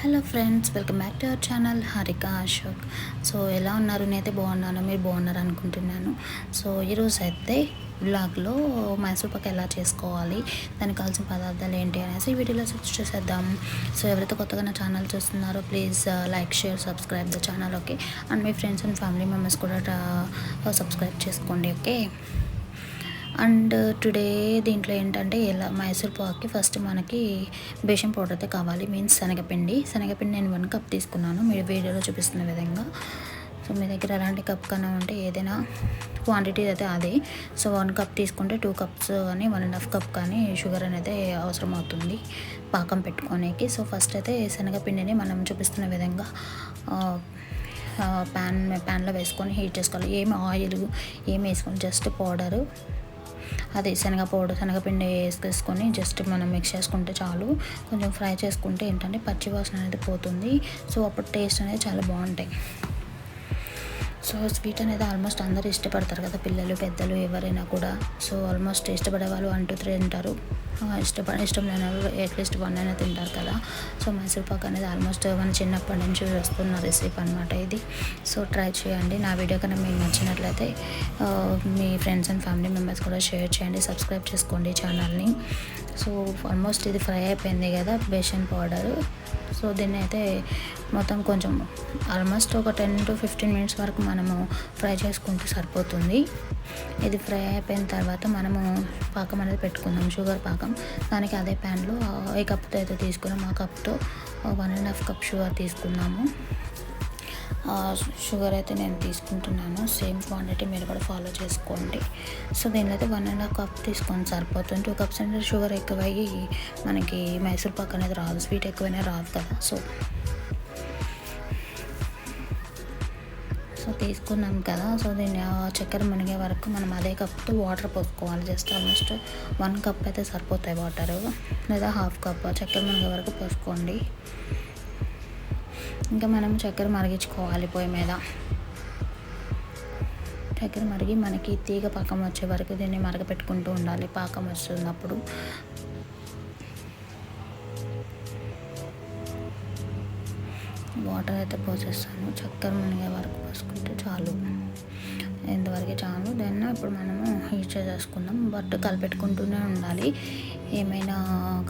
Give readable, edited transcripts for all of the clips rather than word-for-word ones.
Hello friends, welcome back to our channel Harika Ashok. So ఎలా ఉన్నారు? నేనైతే బాగున్నాను, మీరు బాగున్నారు అనుకుంటున్నాను. సో ఈరోజు అయితే బ్లాగ్లో మైసూర్ పాక్ ఎలా చేసుకోవాలి, దానికి కావాల్సిన పదార్థాలు ఏంటి అనేసి ఈ వీడియోలో సెర్చ్ చేసేద్దాం. సో ఎవరైతే కొత్తగా నా ఛానల్ చూస్తున్నారో please like, share, subscribe the channel, okay. And మీ ఫ్రెండ్స్ అండ్ ఫ్యామిలీ మెంబర్స్ కూడా సబ్స్క్రైబ్ చేసుకోండి, ఓకే. అండ్ టుడే దీంట్లో ఏంటంటే ఎలా మైసూర్ పాక్కి ఫస్ట్ మనకి బేషన్ పౌడర్ అయితే కావాలి, మీన్స్ శనగపిండి నేను 1 కప్ తీసుకున్నాను, మీరు వీడియోలో చూపిస్తున్న విధంగా. సో మీ దగ్గర ఎలాంటి కప్ కన్నా ఉంటే ఏదైనా క్వాంటిటీ అయితే అదే. సో 1 కప్ తీసుకుంటే 2 కప్స్ కానీ 1.5 కప్ కానీ షుగర్ అనేది అవసరం అవుతుంది పాకం పెట్టుకోనికి. సో ఫస్ట్ అయితే శనగపిండిని మనం చూపిస్తున్న విధంగా ప్యాన్లో వేసుకొని హీట్ చేసుకోవాలి. ఏమి ఆయిల్ ఏమి వేసుకొని జస్ట్ పౌడరు, అదే శనగపిండి వేసుకొని జస్ట్ మనం మిక్స్ చేసుకుంటే చాలు. కొంచెం ఫ్రై చేసుకుంటే ఏంటంటే పచ్చి వాసన అనేది పోతుంది. సో అప్పుడు టేస్ట్ అనేది చాలా బాగుంటాయి. సో స్వీట్ అనేది ఆల్మోస్ట్ అందరూ ఇష్టపడతారు కదా, పిల్లలు పెద్దలు ఎవరైనా కూడా. సో ఆల్మోస్ట్ ఇష్టపడే వాళ్ళు 1 to 3 తింటారు, ఇష్టం లేని వాళ్ళు అట్లీస్ట్ 1 అయినా తింటారు కదా. సో మైసూర్ పాక్ అనేది ఆల్మోస్ట్ మన చిన్నప్పటి నుంచి వస్తున్న రెసిపీ అనమాట ఇది. సో ట్రై చేయండి. నా వీడియో కన్నా మీకు నచ్చినట్లయితే మీ ఫ్రెండ్స్ అండ్ ఫ్యామిలీ మెంబర్స్ కూడా షేర్ చేయండి, సబ్స్క్రైబ్ చేసుకోండి ఛానల్ని. సో ఆల్మోస్ట్ ఇది ఫ్రై అయిపోయింది కదా బేషన్ పౌడరు. సో దీన్ని అయితే మొత్తం కొంచెం ఆల్మోస్ట్ ఒక 10 to 15 మినిట్స్ వరకు మనము ఫ్రై చేసుకుంటే సరిపోతుంది. ఇది ఫ్రై అయిపోయిన తర్వాత మనము పాకం అనేది పెట్టుకుందాం, షుగర్ పాకం. దానికి అదే ప్యాన్లో ఏ కప్తో అయితే తీసుకున్నాం ఆ కప్తో 1.5 కప్ షుగర్ తీసుకున్నాము. షుగర్ అయితే నేను తీసుకుంటున్నాను, సేమ్ క్వాంటిటీ మీరు కూడా ఫాలో చేసుకోండి. సో దీనిలో అయితే 1.5 కప్ తీసుకొని సరిపోతుంది. 2 కప్స్ అంటే షుగర్ ఎక్కువయ్యి మనకి మైసూర్ పాక్ అనేది రాదు, స్వీట్ ఎక్కువైనా రాదు కదా. సో తీసుకున్నాం కదా. సో దీన్ని చక్కెర మునిగే వరకు మనం అదే కప్తో వాటర్ పోసుకోవాలి. జస్ట్ ఆల్మోస్ట్ 1 కప్ అయితే సరిపోతాయి వాటర్, లేదా 1/2 కప్ చక్కెర మునిగే వరకు పోసుకోండి. ఇంకా మనం చక్కెర మరిగించుకోవాలి పొయ్యి మీద. చక్కెర మరిగి మనకి తీగ పాకం వచ్చే వరకు దీన్ని మరగపెట్టుకుంటూ ఉండాలి. పాకం వస్తున్నప్పుడు వాటర్ అయితే పోసేస్తాను, చక్కెర మునిగే వరకు పోసుకుంటే చాలు, ఎంతవరకు చాలు. దెన్ ఇప్పుడు మనము హీట్ చేసేసుకుందాం. బట్ కలిపెట్టుకుంటూనే ఉండాలి, ఏమైనా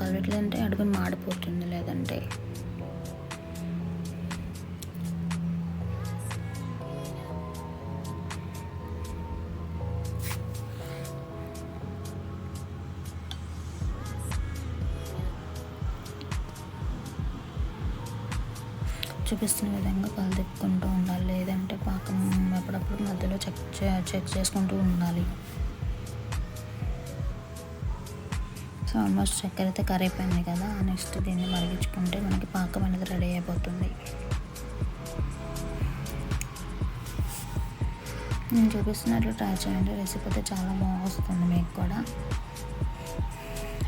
కలిపెట్టలేదంటే అడుగుని మాడిపోతుంది. లేదంటే చూపిస్తున్న విధంగా కలిదిప్పుకుంటూ ఉండాలి, లేదంటే పాకం ఎప్పుడప్పుడు మధ్యలో చెక్ చేసుకుంటూ ఉండాలి. సో ఆల్మోస్ట్ చక్కెర అయితే కరిగిపోయింది కదా. నెక్స్ట్ దీన్ని మరిగించుకుంటే మనకి పాకం అనేది రెడీ అయిపోతుంది. నేను చూపిస్తున్నట్లు ట్రై చేయండి, రెసిపీ అయితే చాలా బాగా వస్తుంది మీకు కూడా.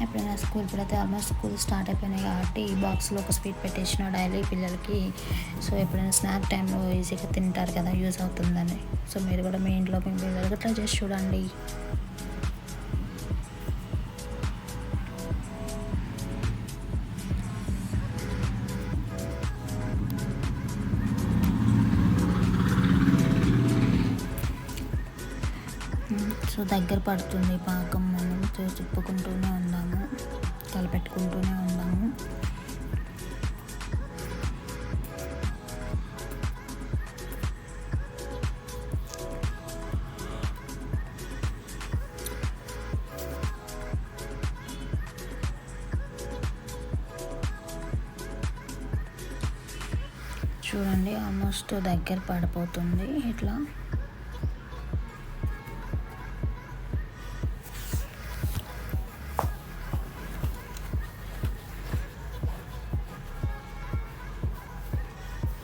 ఎప్పుడైనా ఇప్పుడైతే ఆల్మోస్ట్ స్కూల్ స్టార్ట్ అయిపోయినాయి కాబట్టి ఈ బాక్స్లో ఒక స్వీట్ పెట్టేసిన డైలీ పిల్లలకి. సో ఎప్పుడైనా స్నాక్ టైంలో ఈజీగా తింటారు కదా, యూజ్ అవుతుందని. సో మీరు కూడా మీ ఇంట్లో మీ పిల్లలకి ట్రై చేసి చూడండి. సో దగ్గర పడుతుంది పాకం, మనం తిప్పుకుంటూనే ఉందాము, కలిపెట్టుకుంటూనే ఉందాము. చూడండి ఆల్మోస్ట్ దగ్గర పడిపోతుంది. ఇట్లా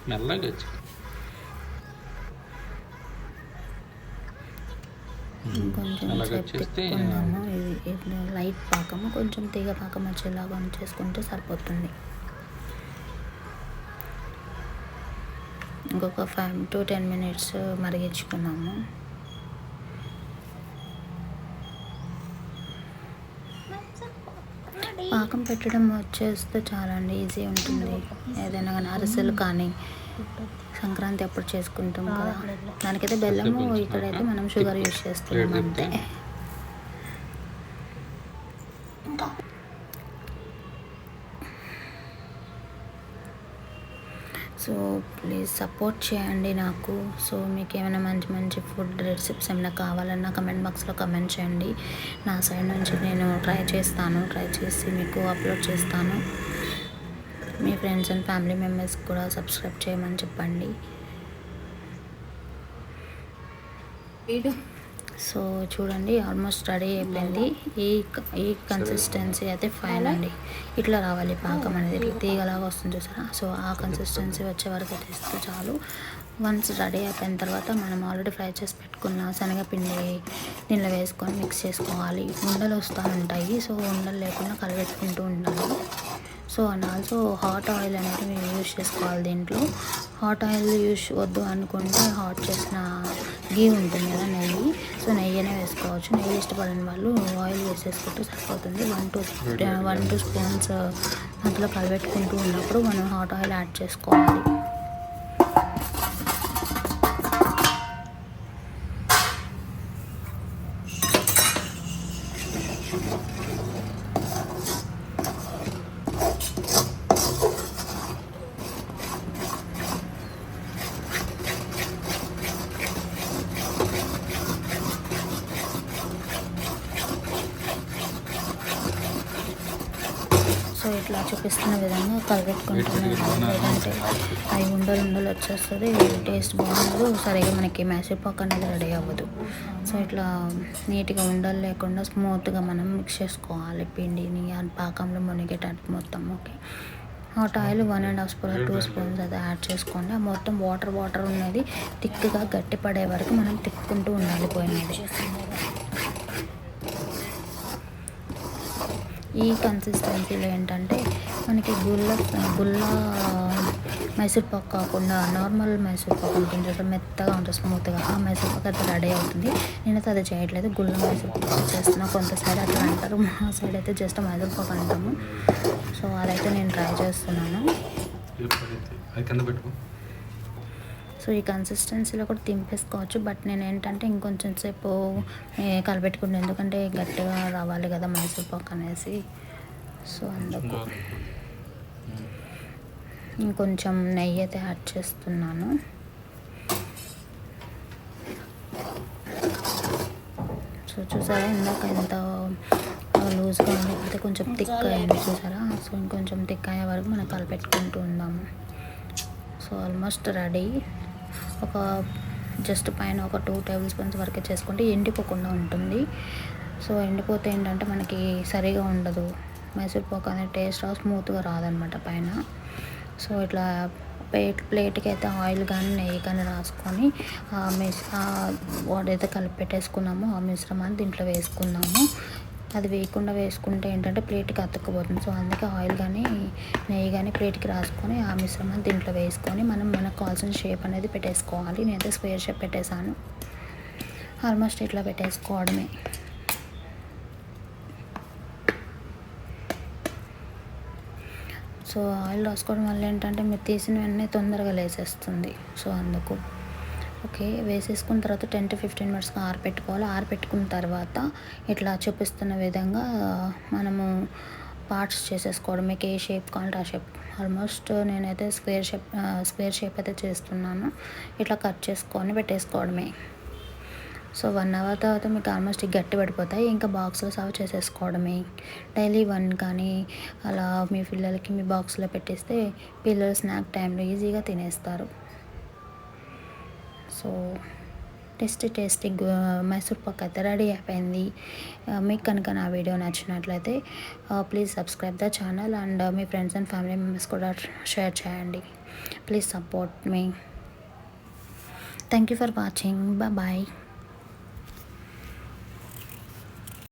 మెల్లగా కొంచెం పెట్టుకున్నాము. ఇది లైట్ పాకము, కొంచెం తీగ పాకం వచ్చేలాగా చేసుకుంటే సరిపోతుంది. ఇంకొక 5 to 10 మినిట్స్ మరిగించుకున్నాము. పాకం పెట్టడం వచ్చేస్తే చాలండి, ఈజీ ఉంటుంది. ఏదైనా కానీ అరిసెలు కానీ సంక్రాంతి అప్పుడు చేసుకుంటాం కదా, దానికైతే బెల్లము, ఇక్కడైతే మనం షుగర్ యూజ్ చేస్తున్నాం అంతే. సో ప్లీజ్ సపోర్ట్ చేయండి నాకు. సో మీకు ఏమైనా మంచి మంచి ఫుడ్ రెసిపీస్ ఏమైనా కావాలన్నా కమెంట్ బాక్స్లో కమెంట్ చేయండి. నా సైడ్ నుంచి నేను ట్రై చేసి మీకు అప్లోడ్ చేస్తాను. మీ ఫ్రెండ్స్ అండ్ ఫ్యామిలీ మెంబర్స్ కూడా సబ్స్క్రైబ్ చేయమని చెప్పండి. సో చూడండి, ఆల్మోస్ట్ రెడీ అయిపోయింది. ఈ కన్సిస్టెన్సీ అయితే ఫైన్ అండి. ఇట్లా రావాలి పాకం అనేది, ఇట్లా తీగలాగా వస్తుంది చూసారా. సో ఆ కన్సిస్టెన్సీ వచ్చే వరకు తీస్తే చాలు. వన్స్ రెడీ అయిపోయిన తర్వాత మనం ఆల్రెడీ ఫ్రై చేసి పెట్టుకున్న శనగపిండి దీనిలో వేసుకొని మిక్స్ చేసుకోవాలి. ఉండలు వస్తూ ఉంటాయి, సో ఉండలు లేకుండా కలిపెట్టుకుంటూ ఉండాలి. So and also hot oil అనేది మేము యూజ్ చేసుకోవాలి. దీంట్లో హాట్ ఆయిల్ యూజ్ వద్దు అనుకుంటే హాట్ చేసిన గీ ఉంటుంది కదా, నెయ్యి. సో నెయ్యినే వేసుకోవచ్చు. నెయ్యి ఇష్టపడని వాళ్ళు ఆయిల్ వేసేసుకుంటూ సరిపోతుంది. 1-2 స్పూన్స్ అందులో కలిపెట్టుకుంటూ ఉన్నప్పుడు మనం హాట్ ఆయిల్ యాడ్ చేసుకోవాలి. సో ఇట్లా చూపిస్తున్న విధంగా కలిపెట్టుకుంటున్నాను. లేదంటే అవి ఉండలు వచ్చేస్తుంది, టేస్ట్ బాగుండదు, సరిగా మనకి మైసూర్పాక్ అనేది రెడీ అవ్వదు. సో ఇట్లా నీట్గా ఉండలు లేకుండా స్మూత్గా మనం మిక్స్ చేసుకోవాలి పిండిని, ఆ పాకంలో మునిగేటట్టు మొత్తం. Okay, hot oil 1.5 spoon 2 spoons అది యాడ్ చేసుకోండి. ఆ మొత్తం వాటర్ ఉన్నది థిక్గా గట్టి పడే వరకు మనం తిప్పుకుంటూ ఉండాలి పోయినది. ఈ కన్సిస్టెన్సీలో ఏంటంటే మనకి గుల్ల మైసూర్పాక్ కాకుండా నార్మల్ మైసూర్పాక్ ఉంటుంది, మెత్తగా ఉంటుంది, స్మూత్గా. ఆ మైసూర్పాక్ అయితే రెడీ అవుతుంది. నేనైతే అది చేయట్లేదు, గుల్ల మైసూర్పాక్ చేస్తున్నా. కొంత సైడ్ అట్లా అంటారు, మా సైడ్ అయితే జస్ట్ మైసూర్పాక్ అంటాము. సో అదైతే నేను ట్రై చేస్తున్నాను. సో ఈ కన్సిస్టెన్సీలో కూడా తింపేసుకోవచ్చు, బట్ నేను ఏంటంటే ఇంకొంచెం సేపు కలిపెట్టుకుంటాను, ఎందుకంటే గట్టిగా రావాలి కదా మైసూర్పాక్ అనేసి. సో అందుకు ఇంకొంచెం నెయ్యి అయితే యాడ్ చేస్తున్నాను. సో చూసారా, ఇందాక ఎంత లూజ్గా ఉండకపోతే కొంచెం థిక్ అయ్యింది చూసారా. సో ఇంకొంచెం థిక్ అయ్యే వరకు మనం కలిపెట్టుకుంటూ ఉందాము. So almost ready. ఒక జస్ట్ పైన ఒక 2 టేబుల్ స్పూన్స్ వరకే చేసుకుంటే ఎండిపోకుండా ఉంటుంది. సో ఎండిపోతే ఏంటంటే మనకి సరిగా ఉండదు, మైసూర్పాక్ అనేది టేస్ట్ స్మూత్గా రాదనమాట పైన. సో ఇట్లా ప్లేట్కి అయితే ఆయిల్ కానీ నెయ్యి కానీ రాసుకొని వాటైతే కలిపి పెట్టేసుకున్నామో ఆ మిశ్రమాన్ని దీంట్లో వేసుకున్నాము. అది వేయకుండా వేసుకుంటే ఏంటంటే ప్లేట్కి అతుక్కుపోతుంది. సో అందుకే ఆయిల్ కానీ నెయ్యి కానీ ప్లేట్కి రాసుకొని ఆ మిశ్రమాన్ని దీంట్లో వేసుకొని మనకు కావాల్సిన షేప్ అనేది పెట్టేసుకోవాలి. నేనైతే స్క్వేర్ షేప్ పెట్టేశాను. ఆల్మోస్ట్ ఇట్లా పెట్టేసుకోవడమే. సో ఆయిల్ రాసుకోవడం వల్ల ఏంటంటే మీరు తీసిన వెంటనే తొందరగా లేసేస్తుంది. సో అందుకు ఓకే, వేసేసుకున్న తర్వాత 10 to 15 మినిట్స్గా ఆరపెట్టుకోవాలి. ఆరపెట్టుకున్న తర్వాత ఇట్లా చూపిస్తున్న విధంగా మనము పార్ట్స్ చేసేసుకోవడం. మీకు ఏ షేప్ కావాలంటే ఆ షేప్. ఆల్మోస్ట్ నేనైతే స్క్వేర్ షేప్ అయితే చేస్తున్నాను. ఇట్లా కట్ చేసుకొని పెట్టేసుకోవడమే. సో 1 అవర్ తర్వాత మీకు ఆల్మోస్ట్ గట్టి పడిపోతాయి. ఇంకా బాక్స్లో సర్వ్ చేసేసుకోవడమే. డైలీ 1 కానీ అలా మీ పిల్లలకి మీ బాక్స్లో పెట్టేస్తే పిల్లలు స్నాక్ టైంలో ఈజీగా తినేస్తారు. సో టేస్టీ మైసూర్పాక్ అయితే రెడీ అయిపోయింది. మీకు కనుక నా వీడియో నచ్చినట్లయితే please subscribe the channel and మీ ఫ్రెండ్స్ అండ్ ఫ్యామిలీ మెంబర్స్ కూడా షేర్ చేయండి. Please support me. Thank you for watching. Bye.